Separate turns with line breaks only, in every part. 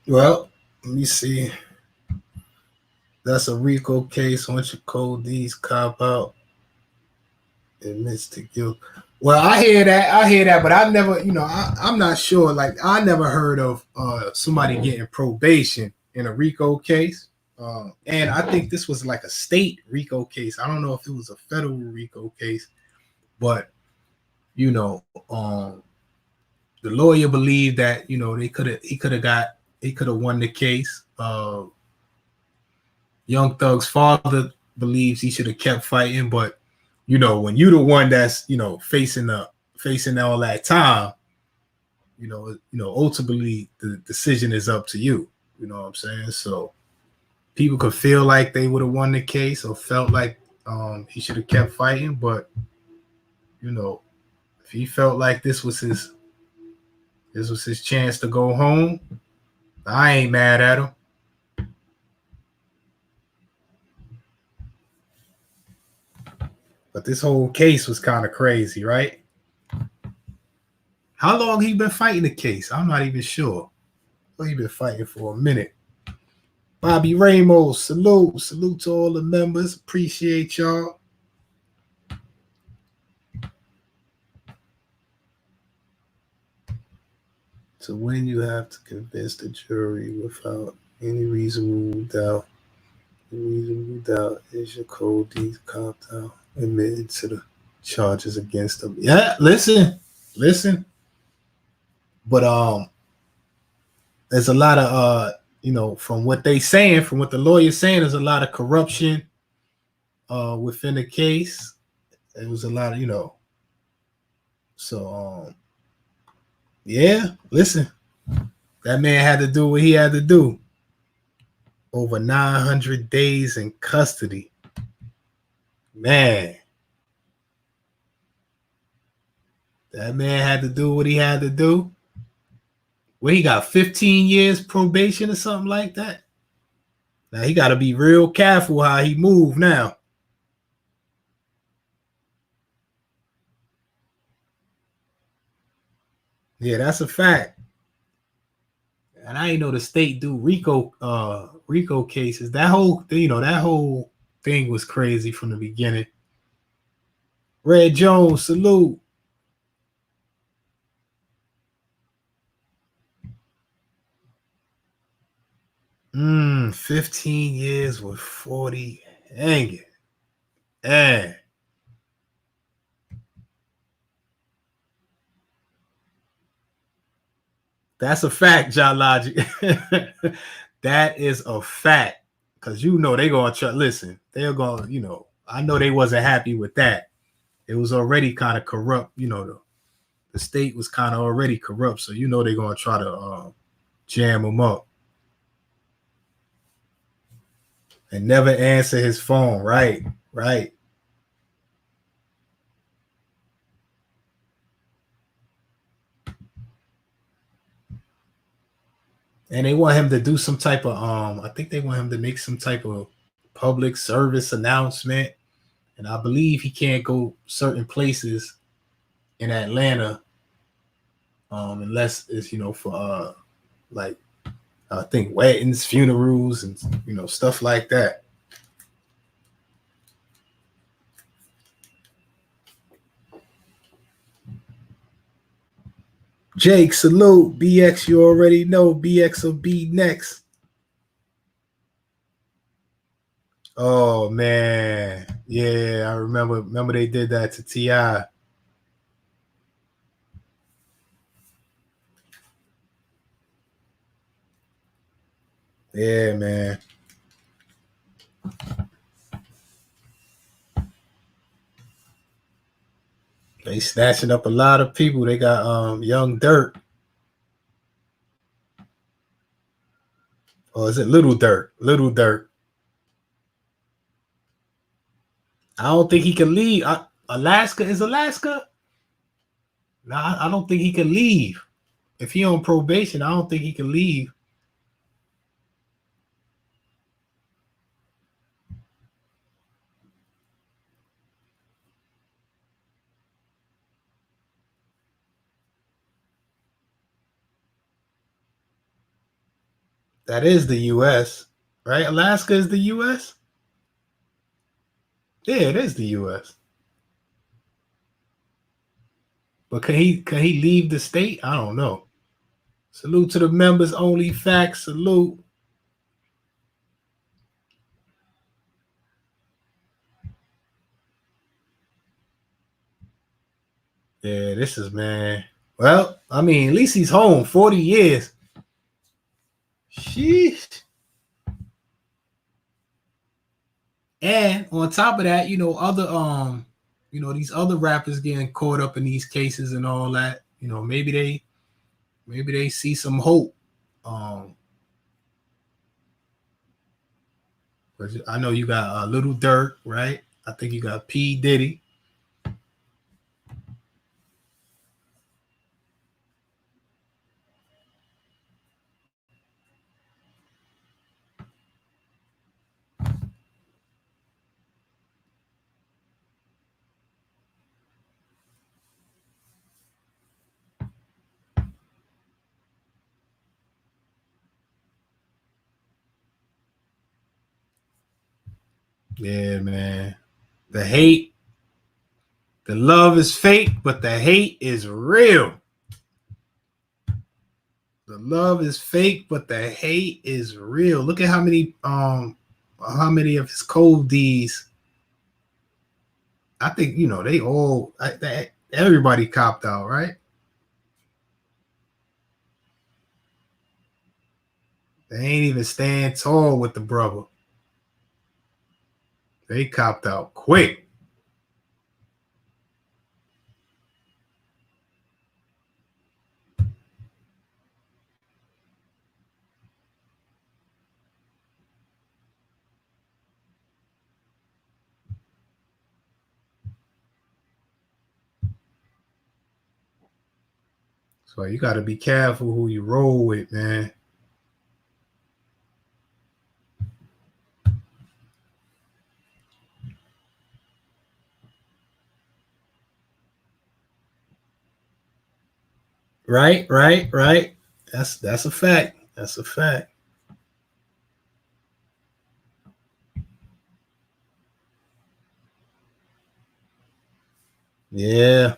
Well, let me see. That's a RICO case. Once you code these cop out, admits to guilt. Well, I hear that. I hear that, but I never, I'm not sure. Like, I never heard of somebody getting probation in a RICO case. And I think this was like a state RICO case. I don't know if it was a federal RICO case, but the lawyer believed that he could have won the case. Young Thug's father believes he should have kept fighting, but when you the one that's facing all that time, ultimately the decision is up to you. You know what I'm saying? So people could feel like they would have won the case or felt like he should have kept fighting, but you know, if he felt like this was his chance to go home, I ain't mad at him. But this whole case was kind of crazy, right? How long he been fighting the case? I'm not even sure. Well, he been fighting for a minute. Bobby Ramos, salute to all the members. Appreciate y'all. To win, you have to convince the jury without any reasonable doubt. The reasonable doubt is your cold deeds copped out, admitted to the charges against them. Yeah, listen. But there's a lot of from what they saying, from what the lawyer's saying, there's a lot of corruption within the case. It was a lot of So yeah, listen, that man had to do what he had to do. Over 900 days in custody, man. That man had to do what he had to do. Well, he got 15 years probation or something like that. Now he got to be real careful how he move now. Yeah, that's a fact. And I didn't know the state do RICO cases. That whole thing was crazy from the beginning. Red Jones, salute. 15 years with 40 hanging. Eh. That's a fact, John Logic. That is a fact. Cause they gonna try listen, they're gonna, I know they wasn't happy with that. It was already kind of corrupt, the state was kind of already corrupt, so they're gonna try to jam him up and never answer his phone. Right, right. And they want him to do some type of I think they want him to make some type of public service announcement. And I believe he can't go certain places in Atlanta unless it's for like I think weddings, funerals, and stuff like that. Jake, salute. BX, you already know. BX will be next. Oh man, yeah, I remember. Remember they did that to Ti. Yeah, man. They snatching up a lot of people. They got Young Dirt. Or is it Little Dirt? Little Dirt. I don't think he can leave. Alaska is Alaska. No, I don't think he can leave. If he on probation, I don't think he can leave. That is the U.S., right? Alaska is the U.S. Yeah, it is the U.S. But can he leave the state? I don't know. Salute to the members only. Facts. Salute. Yeah, this is, man. Well, I mean, at least he's home 40 years. Sheesh. And on top of that, these other rappers getting caught up in these cases and all that. Maybe they see some hope. I know you got Little Dirk, right? I think you got P Diddy. Yeah, man. The hate, the love is fake, but the hate is real. The love is fake, but the hate is real. Look at how many of his cold D's. I think everybody copped out, right? They ain't even stand tall with the brother. They copped out quick. So you got to be careful who you roll with, man. Right. That's a fact. That's a fact. Yeah.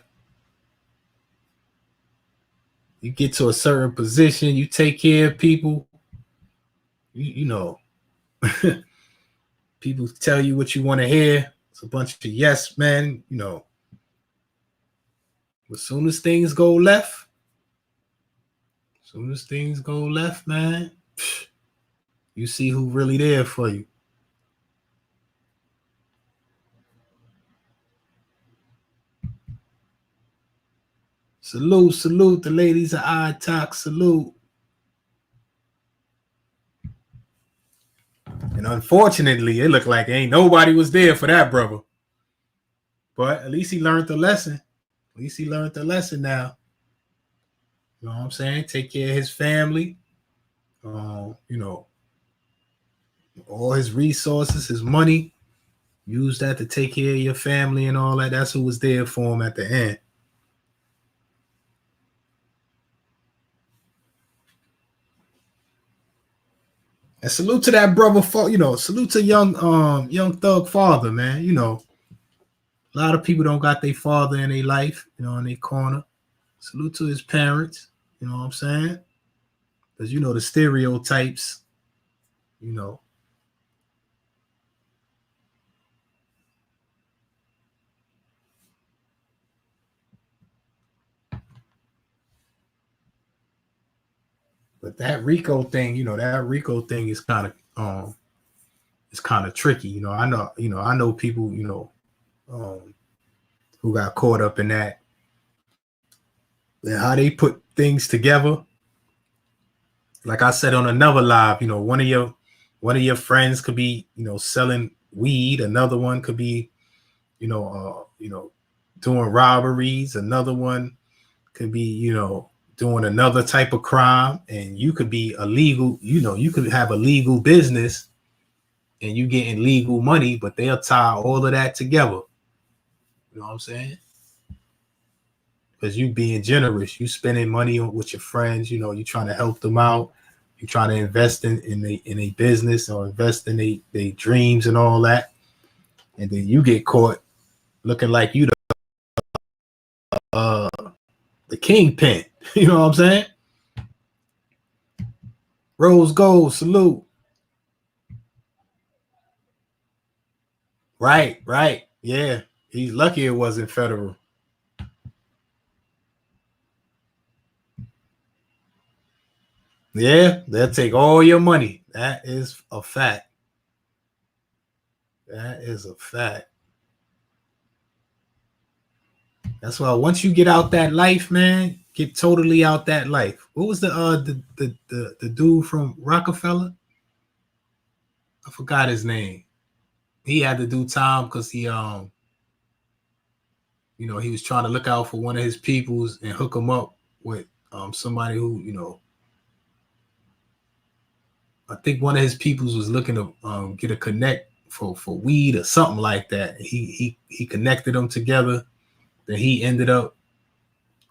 You get to a certain position, you take care of people. You know, people tell you what you want to hear. It's a bunch of yes men. As soon as things go left, man, you see who really there for you. Salute the ladies of iTalk. Salute. And unfortunately, it looked like ain't nobody was there for that brother. But at least he learned the lesson. At least he learned the lesson now. You know what I'm saying? Take care of his family. All his resources, his money. Use that to take care of your family and all that. That's who was there for him at the end. And salute to that brother. Salute to young thug father, man. A lot of people don't got their father in their life, in their corner. Salute to his parents. You know what I'm saying? Because the stereotypes. You know. But that RICO thing, is kind of tricky. I know people, who got caught up in that. And how they put things together. Like I said on another live, one of your friends could be, selling weed. Another one could be, doing robberies. Another one could be, doing another type of crime. And you could be illegal. You could have a legal business and you getting legal money, but they'll tie all of that together. You know what I'm saying? Because you being generous, you spending money with your friends, you trying to help them out. You trying to invest in a business or invest in they dreams and all that, and then you get caught looking like you uh the kingpin. You know what I'm saying? Rose gold, salute. Right, right. Yeah. He's lucky it wasn't federal. Yeah, they'll take all your money. That is a fact. That is a fact. That's why once you get out that life, man, get totally out that life. What was the dude from Rockefeller? I forgot his name. He had to do time because he was trying to look out for one of his peoples and hook him up with somebody who, I think one of his peoples was looking to get a connect for weed or something like that. He connected them together. Then he ended up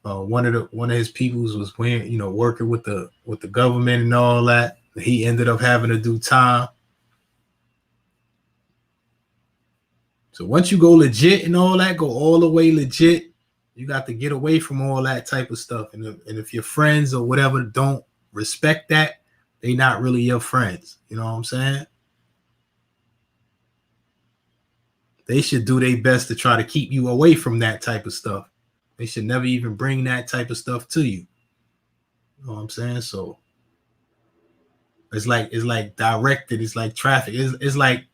one of his peoples was working with the government and all that. He ended up having to do time. So once you go legit and all that, go all the way legit, you got to get away from all that type of stuff. And if your friends or whatever don't respect that, they not really your friends. You know what I'm saying? They should do their best to try to keep you away from that type of stuff. They should never even bring that type of stuff to you. You know what I'm saying? So it's like directed. It's like traffic. It's like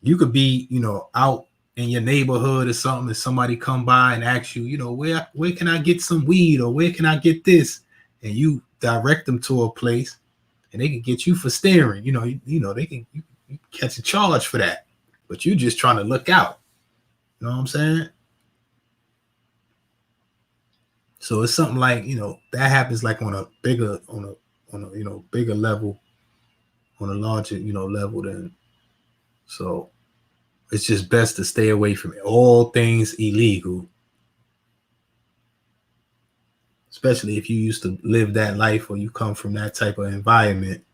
you could be, out in your neighborhood or something, and somebody come by and ask you, where can I get some weed or where can I get this? And you direct them to a place, and they can get you for steering. They can you catch a charge for that, but you just trying to look out. You know what I'm saying? So it's something like that happens like on a bigger bigger level, on a larger level than so. It's just best to stay away from it. All things illegal, especially if you used to live that life or you come from that type of environment.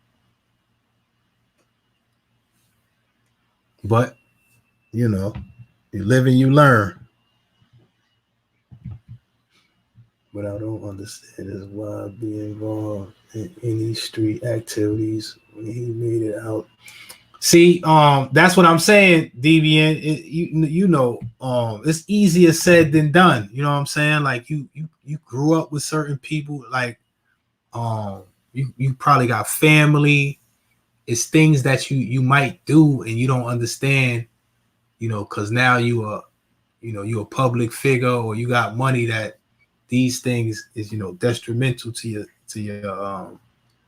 But you live and you learn. What I don't understand is why be involved in any street activities when he made it out. See, that's what I'm saying, Deviant. It's easier said than done. You know what I'm saying? Like you grew up with certain people, like you probably got family. It's things that you might do and you don't understand, because now you're a public figure or you got money, that these things is detrimental to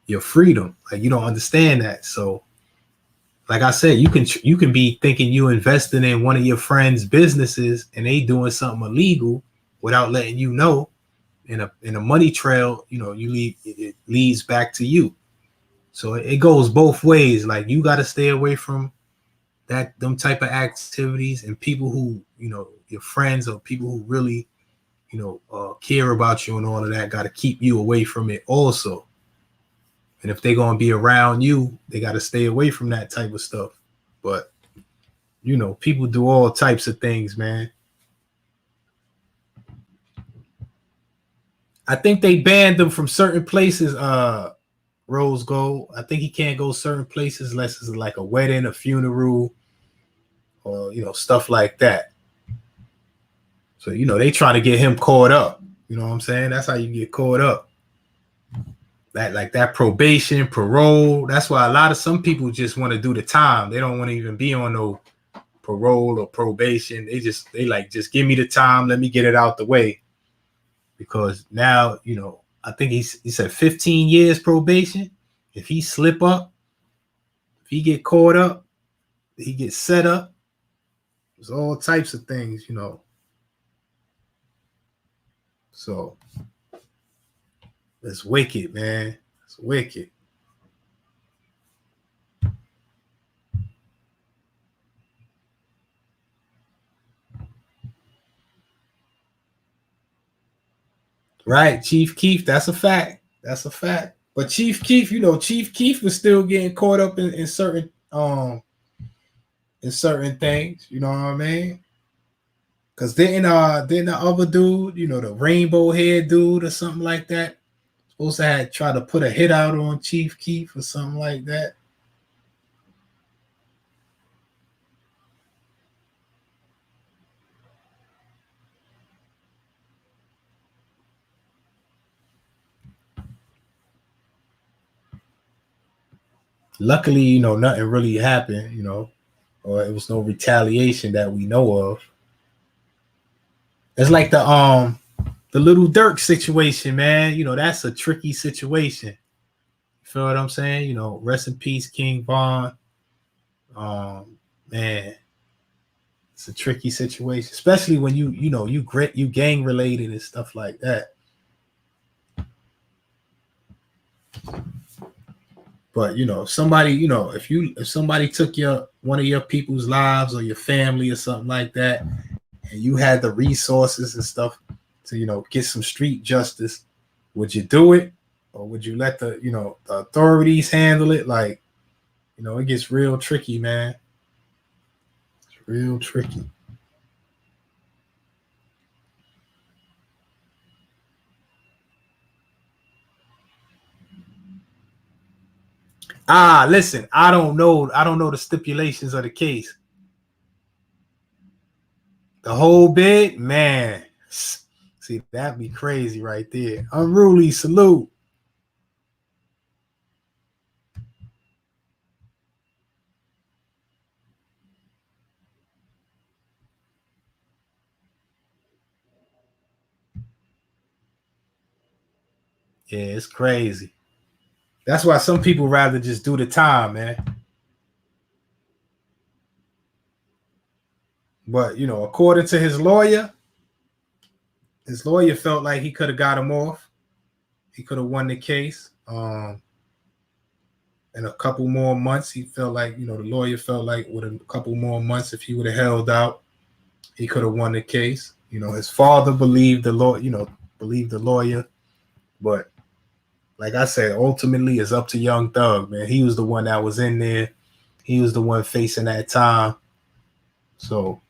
your freedom. Like you don't understand that. So like I said, you can be thinking you investing in one of your friends' businesses and they doing something illegal without letting you know. In a money trail, it leads back to you. So it goes both ways. Like you got to stay away from them type of activities, and people who your friends or people who really care about you and all of that got to keep you away from it also. And if they're gonna be around you, they got to stay away from that type of stuff. But people do all types of things, man. I think they banned them from certain places. Rose Gold. I think he can't go certain places unless it's like a wedding, a funeral, or stuff like that. So they trying to get him caught up. You know what I'm saying? That's how you get caught up. That probation, parole. That's why some people just want to do the time. They don't want to even be on no parole or probation. They just give me the time. Let me get it out the way. Because now, I think he said 15 years probation. If he slip up, if he get caught up, he gets set up. There's all types of things, So it's wicked, man. It's wicked. Right, Chief Keef. That's a fact. That's a fact. But Chief Keef, Chief Keef was still getting caught up in certain things. You know what I mean? Cause didn't the other dude, the rainbow head dude or something like that, supposed to have tried to put a hit out on Chief Keef or something like that. Luckily, nothing really happened, or it was no retaliation that we know of. It's like the Little Dirk situation, man. That's a tricky situation. You feel what I'm saying? Rest in peace, King Von. Man, it's a tricky situation, especially when you gang related and stuff like that. But if somebody took one of your people's lives or your family or something like that, and you had the resources and stuff to get some street justice, would you do it, or would you let the authorities handle it? Like, it gets real tricky, man. It's real tricky. Listen, I don't know the stipulations of the case. The whole bit, man. See, that'd be crazy right there. Unruly salute. Yeah, it's crazy. That's why some people rather just do the time, man. But according to his lawyer felt like he could have got him off. He could have won the case. In a couple more months, he felt like, the lawyer felt like with a couple more months, if he would have held out, he could have won the case. His father believed the lawyer, but like I said, ultimately it's up to Young Thug, man. He was the one that was in there. He was the one facing that time. So